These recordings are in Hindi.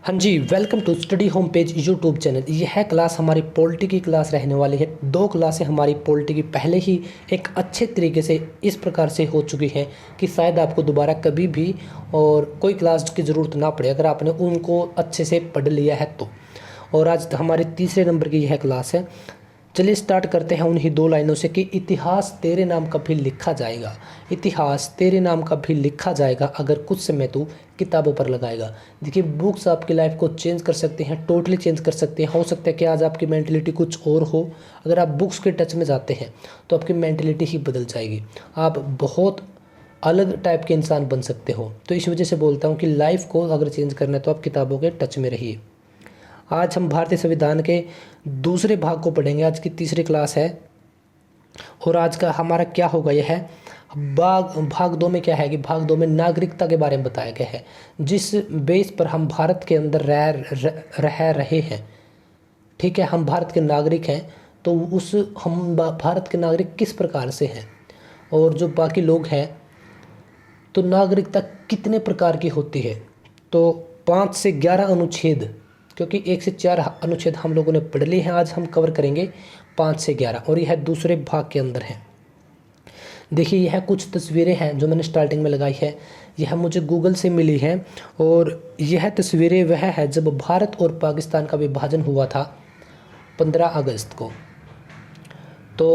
हाँ जी, welcome to study home page YouTube channel. यह क्लास हमारी पॉलिटी की क्लास रहने वाली है। 2 क्लासें हमारी पॉलिटी की पहले ही एक अच्छे तरीके से इस प्रकार से हो चुकी हैं कि शायद आपको दोबारा कभी भी और कोई क्लास की ज़रूरत ना पड़े अगर आपने उनको अच्छे से पढ़ लिया है तो। और आज हमारे तीसरे नंबर की यह क्लास है। चलिए स्टार्ट करते हैं उन्हीं 2 लाइनों से कि इतिहास तेरे नाम का भी लिखा जाएगा। इतिहास तेरे नाम का भी लिखा जाएगा अगर कुछ समय तू किताबों पर लगाएगा। देखिए, बुक्स आपकी लाइफ को चेंज कर सकते हैं, टोटली चेंज कर सकते हैं। हो सकता है कि आज आपकी मेंटलिटी कुछ और हो। अगर आप बुक्स के टच में जाते हैं तो आपकी मेंटलिटी ही बदल जाएगी। आप बहुत अलग टाइप के इंसान बन सकते हो। तो इस वजह से बोलता हूँ कि लाइफ को अगर चेंज करना है तो आप किताबों के टच में रहिए। आज हम भारतीय संविधान के दूसरे भाग को पढ़ेंगे। आज की तीसरी क्लास है और आज का हमारा क्या होगा, यह है भाग 2 में क्या है कि भाग 2 में नागरिकता के बारे में बताया गया है। जिस बेस पर हम भारत के अंदर रह रहे हैं, ठीक है, हम भारत के नागरिक हैं, तो हम भारत के नागरिक किस प्रकार से हैं और जो बाकी लोग हैं तो नागरिकता कितने प्रकार की होती है। तो 5 से 11 अनुच्छेद, क्योंकि 1 से 4 अनुच्छेद हम लोगों ने पढ़ लिए हैं, आज हम कवर करेंगे 5 से 11 और यह दूसरे भाग के अंदर है। देखिए, यह कुछ तस्वीरें हैं जो मैंने स्टार्टिंग में लगाई है। यह मुझे गूगल से मिली हैं और यह तस्वीरें वह है जब भारत और पाकिस्तान का विभाजन हुआ था 15 अगस्त को। तो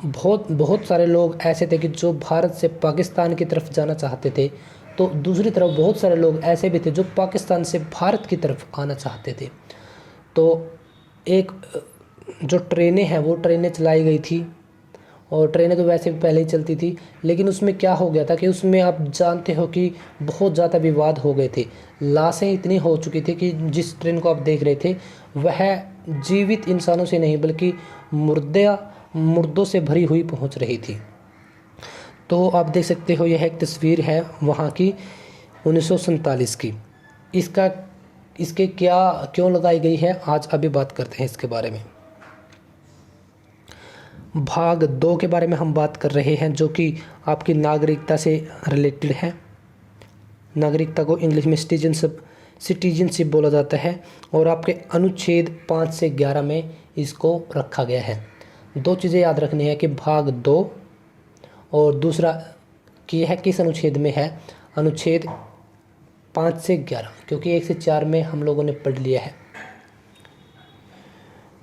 बहुत सारे लोग ऐसे थे कि जो भारत से पाकिस्तान की तरफ जाना चाहते थे, तो दूसरी तरफ बहुत सारे लोग ऐसे भी थे जो पाकिस्तान से भारत की तरफ आना चाहते थे। तो एक जो ट्रेनें हैं वो ट्रेनें चलाई गई थी और ट्रेनें तो वैसे भी पहले ही चलती थी, लेकिन उसमें क्या हो गया था कि उसमें आप जानते हो कि बहुत ज़्यादा विवाद हो गए थे। लाशें इतनी हो चुकी थी कि जिस ट्रेन को आप देख रहे थे वह जीवित इंसानों से नहीं बल्कि मुर्दों से भरी हुई पहुंच रही थी। तो आप देख सकते हो यह एक तस्वीर है वहाँ की 1947 की। इसके क्यों लगाई गई है, आज अभी बात करते हैं इसके बारे में। भाग 2 के बारे में हम बात कर रहे हैं जो कि आपकी नागरिकता से रिलेटेड है। नागरिकता को इंग्लिश में सिटीजनशिप बोला जाता है और आपके अनुच्छेद 5 से 11 में इसको रखा गया है। 2 चीज़ें याद रखनी है कि भाग 2 और दूसरा कि यह किस अनुच्छेद में है, अनुच्छेद 5 से 11, क्योंकि 1 से 4 में हम लोगों ने पढ़ लिया है।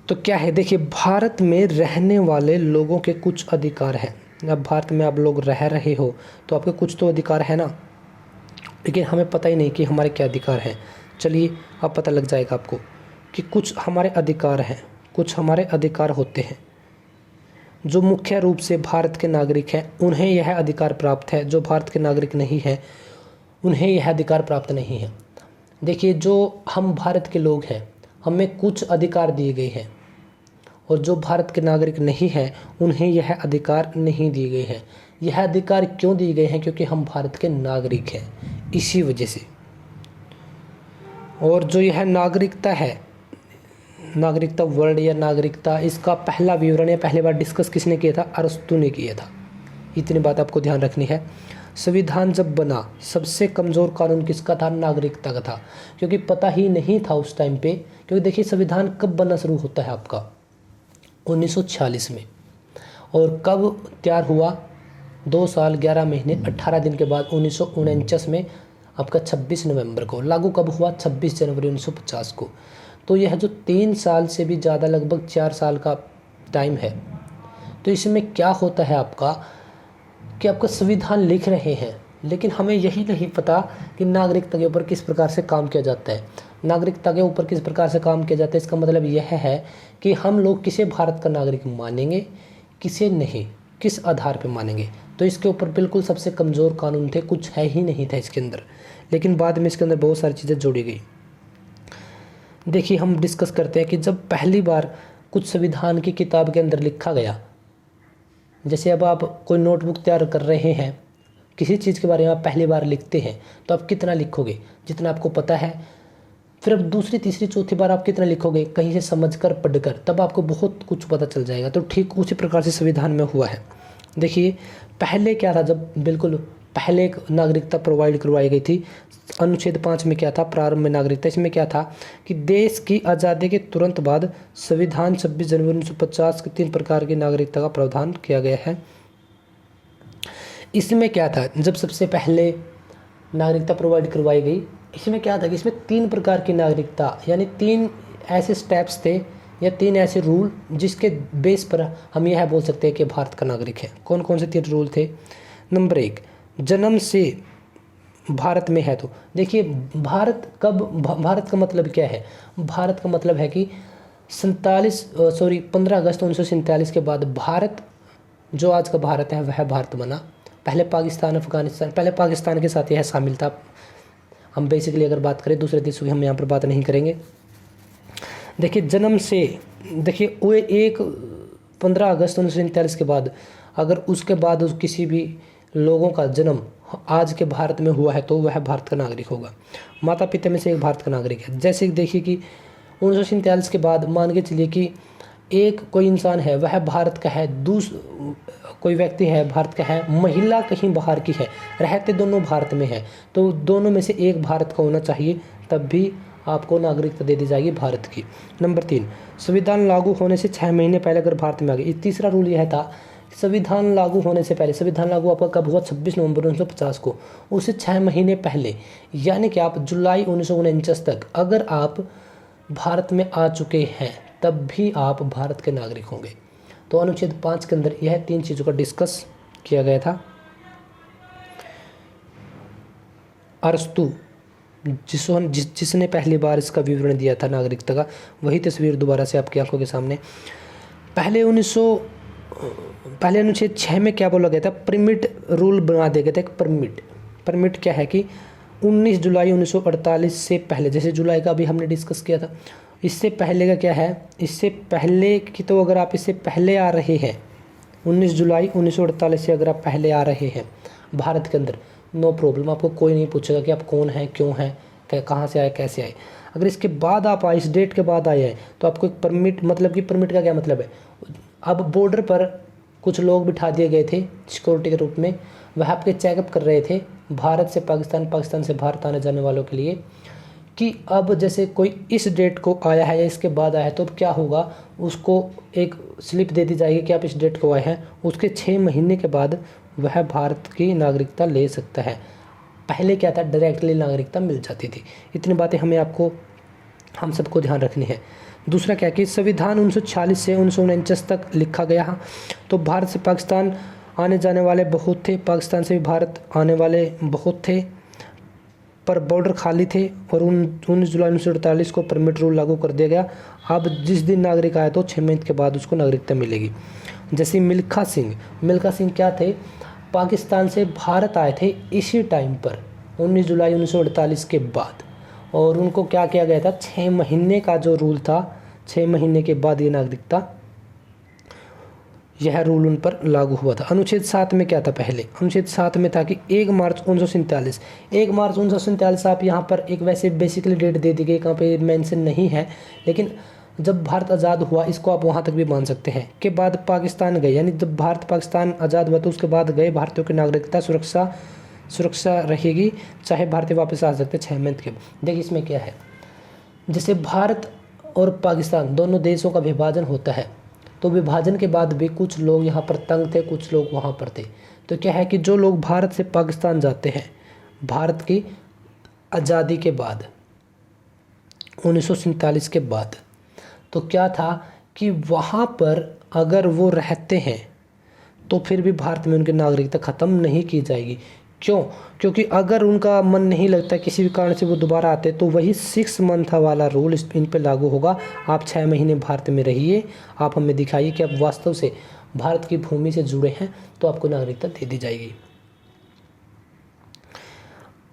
तो क्या है, देखिए, भारत में रहने वाले लोगों के कुछ अधिकार हैं। अब भारत में आप लोग रह रहे हो तो आपके कुछ तो अधिकार है ना, लेकिन हमें पता ही नहीं कि हमारे क्या अधिकार हैं। चलिए, अब पता लग जाएगा आपको कि कुछ हमारे अधिकार हैं, कुछ हमारे अधिकार होते हैं। जो मुख्य रूप से भारत के नागरिक हैं उन्हें यह अधिकार प्राप्त है, जो भारत के नागरिक नहीं हैं उन्हें यह अधिकार प्राप्त नहीं है। देखिए, जो हम भारत के लोग हैं हमें कुछ अधिकार दिए गए हैं और जो भारत के नागरिक नहीं हैं उन्हें यह अधिकार नहीं दिए गए हैं। यह अधिकार क्यों दिए गए हैं, क्योंकि हम भारत के नागरिक हैं, इसी वजह से। और जो यह नागरिकता है, नागरिकता वर्ड या नागरिकता, इसका पहला विवरण या पहली बार डिस्कस किसने किया था, अरस्तु ने किया था। इतनी बात आपको ध्यान रखनी है। संविधान जब बना सबसे कमज़ोर कानून किसका था, नागरिकता का था, क्योंकि पता ही नहीं था उस टाइम पे। क्योंकि देखिए, संविधान कब बनना शुरू होता है आपका 1946 में, और कब तैयार हुआ 2 साल 11 महीने 18 दिन के बाद 1949 में आपका 26 नवंबर को। लागू कब हुआ, 26 जनवरी 1950 को। तो यह जो 3 साल से भी ज़्यादा, लगभग 4 साल का टाइम है, तो इसमें क्या होता है आपका कि आपका संविधान लिख रहे हैं, लेकिन हमें यही नहीं पता कि नागरिकता के ऊपर किस प्रकार से काम किया जाता है। नागरिकता के ऊपर किस प्रकार से काम किया जाता है, इसका मतलब यह है कि हम लोग किसे भारत का नागरिक मानेंगे, किसे नहीं, किस आधार पर मानेंगे। तो इसके ऊपर बिल्कुल सबसे कमज़ोर कानून थे, कुछ है ही नहीं था इसके अंदर, लेकिन बाद में इसके अंदर बहुत सारी चीज़ें जोड़ी गई। देखिए, हम डिस्कस करते हैं कि जब पहली बार कुछ संविधान की किताब के अंदर लिखा गया, जैसे अब आप कोई नोटबुक तैयार कर रहे हैं, किसी चीज़ के बारे में आप पहली बार लिखते हैं तो आप कितना लिखोगे, जितना आपको पता है। फिर अब दूसरी तीसरी चौथी बार आप कितना लिखोगे, कहीं से समझकर पढ़कर, तब आपको बहुत कुछ पता चल जाएगा। तो ठीक उसी प्रकार से संविधान में हुआ है। देखिए, पहले क्या था, जब बिल्कुल पहले एक नागरिकता प्रोवाइड करवाई गई थी। अनुच्छेद 5 में क्या था, प्रारंभ में नागरिकता, इसमें क्या था कि देश की आज़ादी के तुरंत बाद संविधान 26 जनवरी 1950 के 3 प्रकार की नागरिकता का प्रावधान किया गया है। इसमें क्या था, जब सबसे पहले नागरिकता प्रोवाइड करवाई गई, इसमें क्या था कि इसमें 3 प्रकार की नागरिकता, यानी 3 ऐसे स्टेप्स थे या 3 ऐसे रूल जिसके बेस पर हम यह बोल सकते हैं कि भारत का नागरिक है। कौन कौन से 3 रूल थे? नंबर 1, जन्म से भारत में है। तो देखिए भारत का मतलब क्या है? भारत का मतलब है कि 15 अगस्त 1947 के बाद भारत, जो आज का भारत है, वह भारत बना। पहले पाकिस्तान, अफगानिस्तान, पहले पाकिस्तान के साथ यह शामिल था। हम बेसिकली अगर बात करें दूसरे देशों की, हम यहाँ पर बात नहीं करेंगे। देखिए जन्म से, देखिए वो 15 अगस्त 1947 के बाद अगर उसके बाद किसी भी लोगों का जन्म आज के भारत में हुआ है तो वह भारत का नागरिक होगा। माता पिता में से एक भारत का नागरिक है। जैसे देखिए कि 1947 के बाद मान के चलिए कि एक कोई इंसान है वह भारत का है, कोई व्यक्ति है भारत का है, महिला कहीं बाहर की है, रहते दोनों भारत में है, तो दोनों में से एक भारत का होना चाहिए, तब भी आपको नागरिकता दे दी जाएगी भारत की। नंबर 3, संविधान लागू होने से 6 महीने पहले अगर भारत में आ गए। तीसरा रूल यह था, संविधान लागू होने से पहले, संविधान लागू आपका कब हुआ? 26 नवंबर 1950 को, उससे 6 महीने पहले, यानी कि आप जुलाई 1949 तक अगर आप भारत में आ चुके हैं तब भी आप भारत के नागरिक होंगे। तो अनुच्छेद 5 के अंदर यह 3 चीज़ों का डिस्कस किया गया था। अरस्तु जिसने पहली बार इसका विवरण दिया था नागरिकता का, वही तस्वीर दोबारा से आपकी आंखों के सामने। पहले अनुच्छेद 6 में क्या बोला गया था? परमिट रूल बना दिया गया था। एक परमिट क्या है कि 19 जुलाई 1948 से पहले, जैसे जुलाई का अभी हमने डिस्कस किया था, इससे पहले का क्या है? इससे पहले की, तो अगर आप इससे पहले आ रहे हैं 19 जुलाई 1948 से अगर आप पहले आ रहे हैं भारत के अंदर, नो प्रॉब्लम, आपको कोई नहीं पूछेगा कि आप कौन हैं, क्यों हैं, कहाँ से आए, कैसे आए। अगर इसके बाद आप आए, इस डेट के बाद आए हैं, तो आपको एक परमिट, मतलब कि परमिट का क्या मतलब है? अब बॉर्डर पर कुछ लोग बिठा दिए गए थे सिक्योरिटी के रूप में, वह आपके चेकअप कर रहे थे भारत से पाकिस्तान, पाकिस्तान से भारत आने जाने वालों के लिए, कि अब जैसे कोई इस डेट को आया है या इसके बाद आया है तो अब क्या होगा, उसको एक स्लिप दे दी जाएगी कि आप इस डेट को आए हैं, उसके 6 महीने के बाद वह भारत की नागरिकता ले सकता है। पहले क्या था, डायरेक्टली नागरिकता मिल जाती थी। इतनी बातें हम सबको ध्यान रखनी है। दूसरा क्या कि संविधान 1946 से 1949 तक लिखा गया, तो भारत से पाकिस्तान आने जाने वाले बहुत थे, पाकिस्तान से भी भारत आने वाले बहुत थे, पर बॉर्डर खाली थे, और 19 जुलाई 1948 को परमिट रूल लागू कर दिया गया। अब जिस दिन नागरिक आया तो 6 महीने के बाद उसको नागरिकता मिलेगी। जैसे मिल्खा सिंह क्या थे, पाकिस्तान से भारत आए थे इसी टाइम पर 19 जुलाई 1948 के बाद, और उनको क्या किया गया था, 6 महीने का जो रूल था, 6 महीने के बाद ये नागरिकता, यह रूल उन पर लागू हुआ था। अनुच्छेद 7 में क्या था? पहले अनुच्छेद 7 में था कि 1 मार्च 1947 आप यहाँ पर एक वैसे बेसिकली डेट दे दी गई, कहाँ पे मेंशन नहीं है, लेकिन जब भारत आज़ाद हुआ, इसको आप वहाँ तक भी मान सकते हैं, के बाद पाकिस्तान गए, यानी जब भारत पाकिस्तान आज़ाद हुआ तो उसके बाद गए भारतीयों की नागरिकता सुरक्षा रहेगी, चाहे भारतीय वापस आ सकते 6 महीने के। देखिए इसमें क्या है, जैसे भारत और पाकिस्तान दोनों देशों का विभाजन होता है, तो विभाजन के बाद भी कुछ लोग यहाँ पर तंग थे, कुछ लोग वहाँ पर थे। तो क्या है कि जो लोग भारत से पाकिस्तान जाते हैं भारत की आज़ादी के बाद 1947 के बाद, तो क्या था कि वहाँ पर अगर वो रहते हैं तो फिर भी भारत में उनकी नागरिकता ख़त्म नहीं की जाएगी। क्यों? क्योंकि अगर उनका मन नहीं लगता किसी भी कारण से वो दोबारा आते, तो वही 6 मंथ वाला रूल इन पे लागू होगा। आप 6 महीने भारत में रहिए, आप हमें दिखाइए कि आप वास्तव से भारत की भूमि से जुड़े हैं, तो आपको नागरिकता दे दी जाएगी।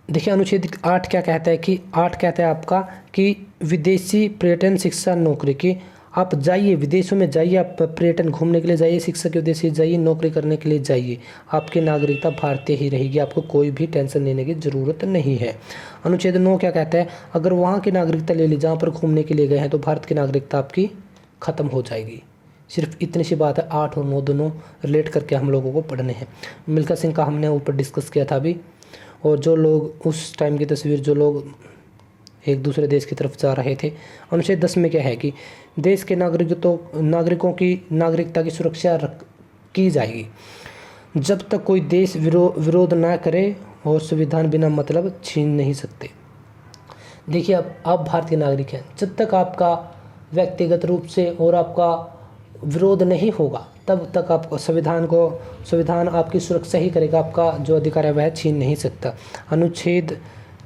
देखिए अनुच्छेद 8 क्या कहता है कि 8 कहता है आपका कि विदेशी पर्यटन, शिक्षा, नौकरी की, आप जाइए विदेशों में जाइए, आप पर्यटन घूमने के लिए जाइए, शिक्षा के उद्देश्य से जाइए, नौकरी करने के लिए जाइए, आपकी नागरिकता भारतीय ही रहेगी, आपको कोई भी टेंशन लेने की ज़रूरत नहीं है। अनुच्छेद 9 क्या कहता है, अगर वहाँ की नागरिकता ले ली जहाँ पर घूमने के लिए गए हैं, तो भारत की नागरिकता आपकी ख़त्म हो जाएगी। सिर्फ इतनी सी बात है, 8 और 9 दोनों रिलेट करके हम लोगों को पढ़ने हैं। मिल्खा सिंह का हमने ऊपर डिस्कस किया था अभी। और जो लोग उस टाइम की तस्वीर, जो लोग एक दूसरे देश की तरफ जा रहे थे, अनुच्छेद 10 में क्या है कि देश के नागरिकों की नागरिकता की सुरक्षा की जाएगी जब तक कोई देश विरोध ना करे और संविधान बिना मतलब छीन नहीं सकते। देखिए, आप भारतीय नागरिक हैं, जब तक आपका व्यक्तिगत रूप से और आपका विरोध नहीं होगा तब तक आपको संविधान आपकी सुरक्षा ही करेगा, आपका जो अधिकार है वह छीन नहीं सकता। अनुच्छेद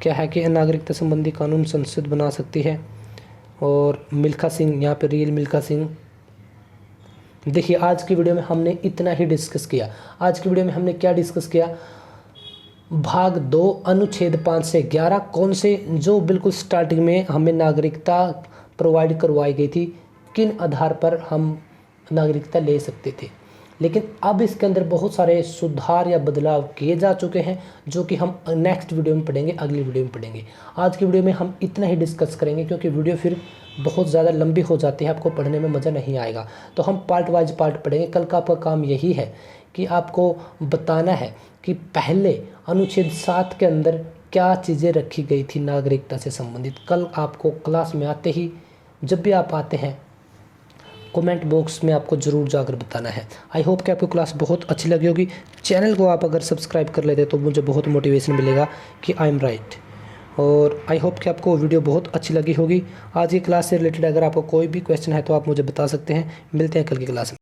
क्या है कि नागरिकता संबंधी कानून संसद बना सकती है। और मिल्खा सिंह, यहाँ पे रियल मिल्खा सिंह। देखिए, आज की वीडियो में हमने इतना ही डिस्कस किया। आज की वीडियो में हमने क्या डिस्कस किया, भाग 2 अनुच्छेद 5 से 11 कौन से, जो बिल्कुल स्टार्टिंग में हमें नागरिकता प्रोवाइड करवाई गई थी, किन आधार पर हम नागरिकता ले सकते थे। लेकिन अब इसके अंदर बहुत सारे सुधार या बदलाव किए जा चुके हैं, जो कि हम नेक्स्ट वीडियो में पढ़ेंगे, अगली वीडियो में पढ़ेंगे। आज की वीडियो में हम इतना ही डिस्कस करेंगे, क्योंकि वीडियो फिर बहुत ज़्यादा लंबी हो जाती है, आपको पढ़ने में मज़ा नहीं आएगा। तो हम पार्ट वाइज पार्ट पढ़ेंगे। कल का आपका काम यही है कि आपको बताना है कि पहले अनुच्छेद 7 के अंदर क्या चीज़ें रखी गई थी नागरिकता से संबंधित। कल आपको क्लास में आते ही, जब भी आप आते हैं, कमेंट बॉक्स में आपको ज़रूर जाकर बताना है। आई होप कि आपको क्लास बहुत अच्छी लगी होगी। चैनल को आप अगर सब्सक्राइब कर लेते तो मुझे बहुत मोटिवेशन मिलेगा कि आई एम राइट। और आई होप कि आपको वीडियो बहुत अच्छी लगी होगी। आज की क्लास से रिलेटेड अगर आपको कोई भी क्वेश्चन है तो आप मुझे बता सकते हैं। मिलते हैं कल की क्लास में।